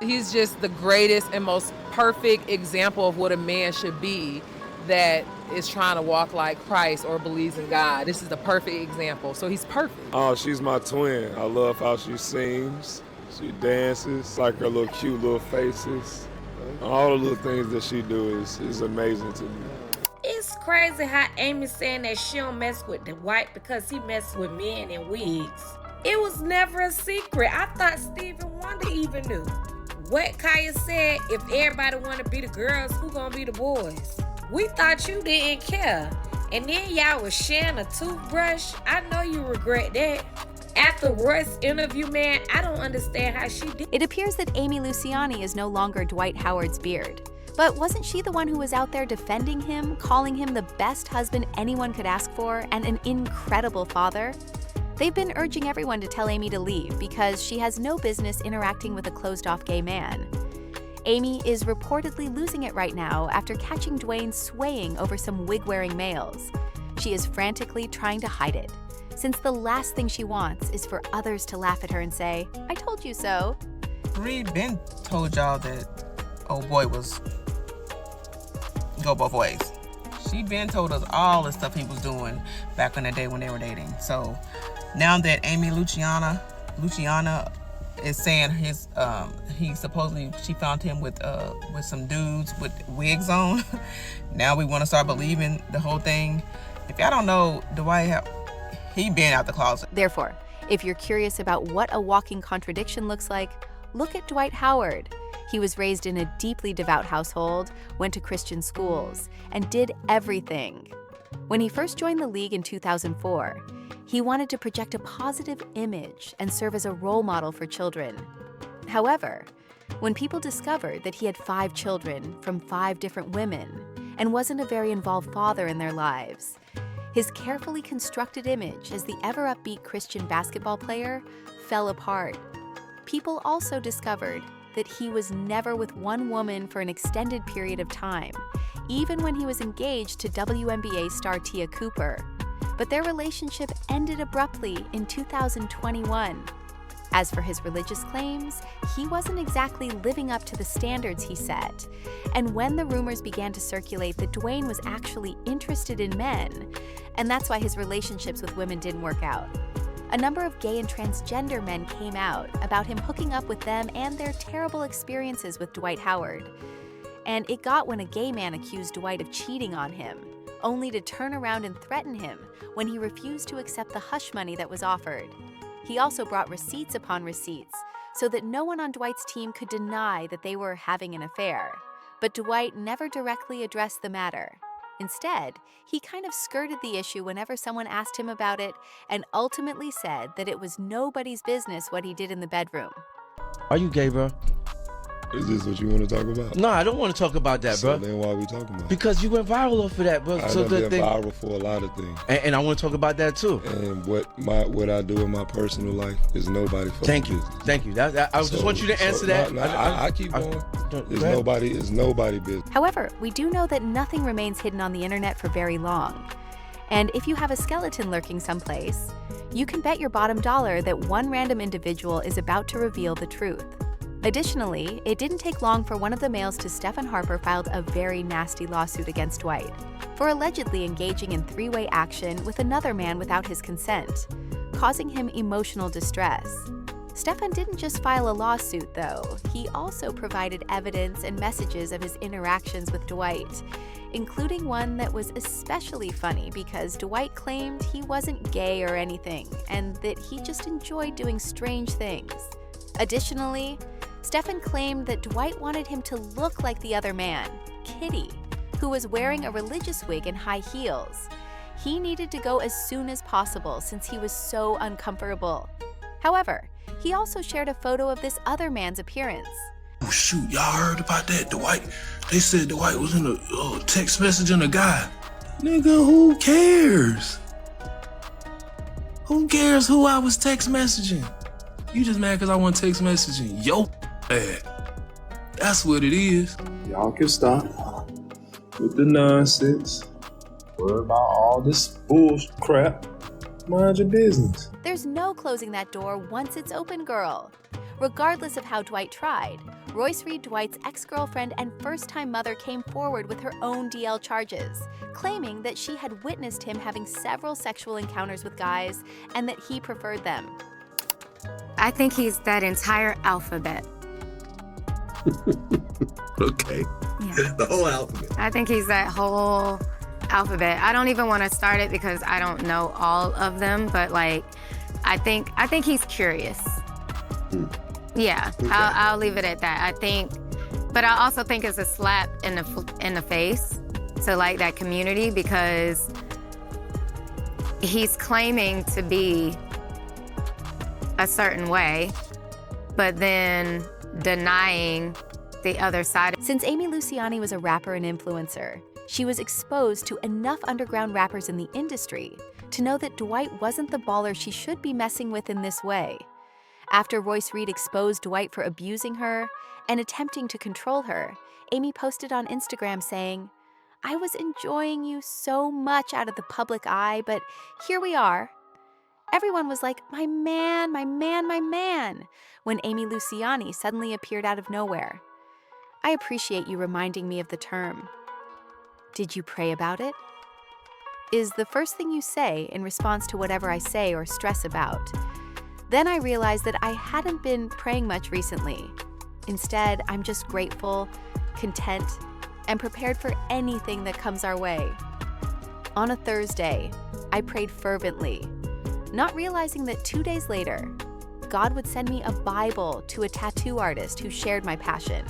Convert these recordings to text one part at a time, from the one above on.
He's just the greatest and most perfect example of what a man should be that is trying to walk like Christ or believes in God. This is the perfect example. So he's perfect. Oh, she's my twin. I love how she sings. She dances, like her little cute little faces. All the little things that she do is amazing to me. It's crazy how Amy's saying that she don't mess with Dwight because he messes with men in wigs. It was never a secret. I thought Stevie Wonder even knew. What Kaya said, if everybody want to be the girls, who gonna be the boys? We thought you didn't care. And then y'all was sharing a toothbrush. I know you regret that. After Roy's interview, man, I don't understand how she did. It appears that Amy Luciani is no longer Dwight Howard's beard. But wasn't she the one who was out there defending him, calling him the best husband anyone could ask for and an incredible father? They've been urging everyone to tell Amy to leave because she has no business interacting with a closed-off gay man. Amy is reportedly losing it right now after catching Dwayne swaying over some wig-wearing males. She is frantically trying to hide it, since the last thing she wants is for others to laugh at her and say, "I told you so." Reed been told y'all that old boy was go both ways. She been told us all the stuff he was doing back in the day when they were dating. So now that Amy Luciana is saying his he supposedly she found him with some dudes with wigs on. Now we want to start believing the whole thing. If y'all don't know, Dwight, he been out the closet. Therefore, if you're curious about what a walking contradiction looks like, look at Dwight Howard. He was raised in a deeply devout household, went to Christian schools, and did everything. When he first joined the league in 2004, he wanted to project a positive image and serve as a role model for children. However, when people discovered that he had 5 children from 5 different women and wasn't a very involved father in their lives, his carefully constructed image as the ever-upbeat Christian basketball player fell apart. People also discovered that he was never with one woman for an extended period of time, even when he was engaged to WNBA star Tia Cooper. But their relationship ended abruptly in 2021. As for his religious claims, he wasn't exactly living up to the standards he set. And when the rumors began to circulate that Dwayne was actually interested in men, and that's why his relationships with women didn't work out, a number of gay and transgender men came out about him hooking up with them and their terrible experiences with Dwight Howard. And it got when a gay man accused Dwight of cheating on him, only to turn around and threaten him when he refused to accept the hush money that was offered. He also brought receipts upon receipts so that no one on Dwight's team could deny that they were having an affair. But Dwight never directly addressed the matter. Instead, he kind of skirted the issue whenever someone asked him about it and ultimately said that it was nobody's business what he did in the bedroom. Are you gay, bro? Is this what you want to talk about? No, I don't want to talk about that, So bro. then why are we talking about it? Because you went viral off of that, bro. I've been viral for a lot of things. And I want to talk about that too. And what I do in my personal life is nobody fucking Thank you. business. Thank you. I just want you to answer that. I keep going. It's nobody business. However, we do know that nothing remains hidden on the internet for very long. And if you have a skeleton lurking someplace, you can bet your bottom dollar that one random individual is about to reveal the truth. Additionally, it didn't take long for one of the males to Stephen Harper filed a very nasty lawsuit against Dwight for allegedly engaging in 3-way action with another man without his consent, causing him emotional distress. Stephen didn't just file a lawsuit, though. He also provided evidence and messages of his interactions with Dwight, including one that was especially funny because Dwight claimed he wasn't gay or anything and that he just enjoyed doing strange things. Additionally, Stephen claimed that Dwight wanted him to look like the other man, Kitty, who was wearing a religious wig and high heels. He needed to go as soon as possible since he was so uncomfortable. However, he also shared a photo of this other man's appearance. Oh shoot, y'all heard about that? Dwight, they said Dwight was in a text messaging a guy. Nigga, who cares? Who cares who I was text messaging? You just mad because I want text messaging. Yo, bad. That's what it is. Y'all can stop with the nonsense. Worry about all this bullshit crap. Mind your business. There's no closing that door once it's open, girl. Regardless of how Dwight tried, Royce Reed Dwight's ex-girlfriend and first-time mother came forward with her own DL charges, claiming that she had witnessed him having several sexual encounters with guys and that he preferred them. I think he's that entire alphabet. Okay. Yeah. The whole alphabet. I think he's that whole alphabet. I don't even want to start it because I don't know all of them, but like, I think he's curious. Yeah, okay. I'll leave it at that. But I also think it's a slap in the face to like that community, because he's claiming to be a certain way, but then denying the other side. Since Amy Luciani was a rapper and influencer, she was exposed to enough underground rappers in the industry to know that Dwight wasn't the baller she should be messing with in this way. After Royce Reed exposed Dwight for abusing her and attempting to control her, Amy posted on Instagram saying, "I was enjoying you so much out of the public eye, but here we are." Everyone was like, "My man, my man, my man," when Amy Luciani suddenly appeared out of nowhere. I appreciate you reminding me of the term. Did you pray about it? Is the first thing you say in response to whatever I say or stress about. Then I realized that I hadn't been praying much recently. Instead, I'm just grateful, content, and prepared for anything that comes our way. On a Thursday, I prayed fervently, not realizing that 2 days later, God would send me a Bible to a tattoo artist who shared my passion.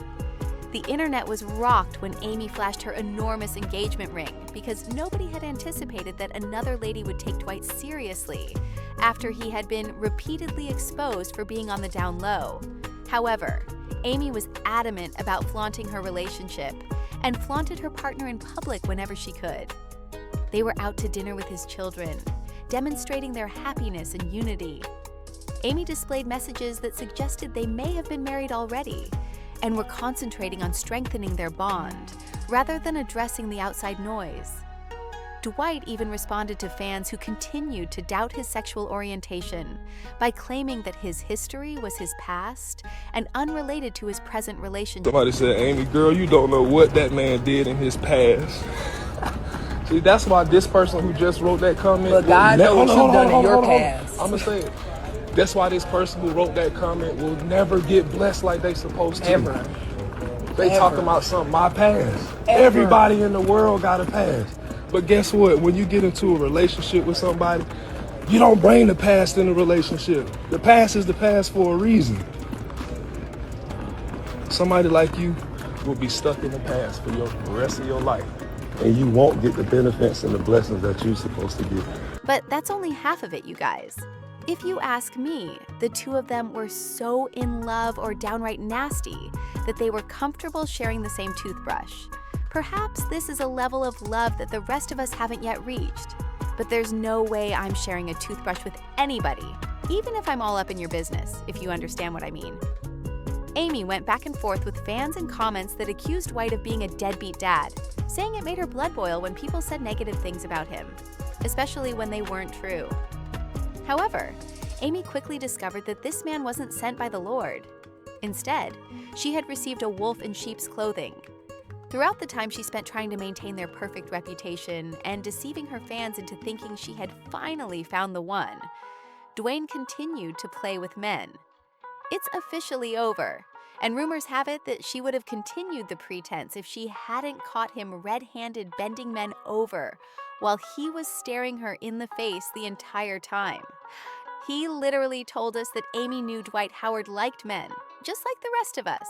The internet was rocked when Amy flashed her enormous engagement ring because nobody had anticipated that another lady would take Dwight seriously after he had been repeatedly exposed for being on the down low. However, Amy was adamant about flaunting her relationship and flaunted her partner in public whenever she could. They were out to dinner with his children, demonstrating their happiness and unity. Amy displayed messages that suggested they may have been married already and were concentrating on strengthening their bond rather than addressing the outside noise. Dwight even responded to fans who continued to doubt his sexual orientation by claiming that his history was his past and unrelated to his present relationship. Somebody said, "Amy, girl, you don't know what that man did in his past." See, that's why this person who just wrote that comment. But God knows what you've done in your past. I'm going to say it. That's why this person who wrote that comment will never get blessed like they supposed to. Ever. They talking about something, my past. Everybody in the world got a past. But guess what? When you get into a relationship with somebody, you don't bring the past in a relationship. The past is the past for a reason. Somebody like you will be stuck in the past for the rest of your life. And you won't get the benefits and the blessings that you're supposed to get. But that's only half of it, you guys. If you ask me, the two of them were so in love or downright nasty that they were comfortable sharing the same toothbrush. Perhaps this is a level of love that the rest of us haven't yet reached. But there's no way I'm sharing a toothbrush with anybody, even if I'm all up in your business, if you understand what I mean. Amy went back and forth with fans and comments that accused Dwight of being a deadbeat dad, saying it made her blood boil when people said negative things about him, especially when they weren't true. However, Amy quickly discovered that this man wasn't sent by the Lord. Instead, she had received a wolf in sheep's clothing. Throughout the time she spent trying to maintain their perfect reputation and deceiving her fans into thinking she had finally found the one, Dwayne continued to play with men. It's officially over, and rumors have it that she would have continued the pretense if she hadn't caught him red-handed bending men over while he was staring her in the face the entire time. He literally told us that Amy knew Dwight Howard liked men, just like the rest of us.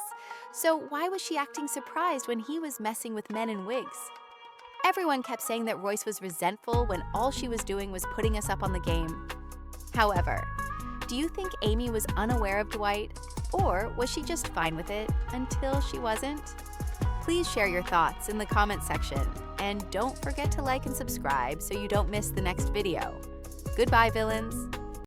So why was she acting surprised when he was messing with men in wigs? Everyone kept saying that Royce was resentful when all she was doing was putting us up on the game. However, do you think Amy was unaware of Dwight, or was she just fine with it until she wasn't? Please share your thoughts in the comment section, and don't forget to like and subscribe so you don't miss the next video. Goodbye, villains.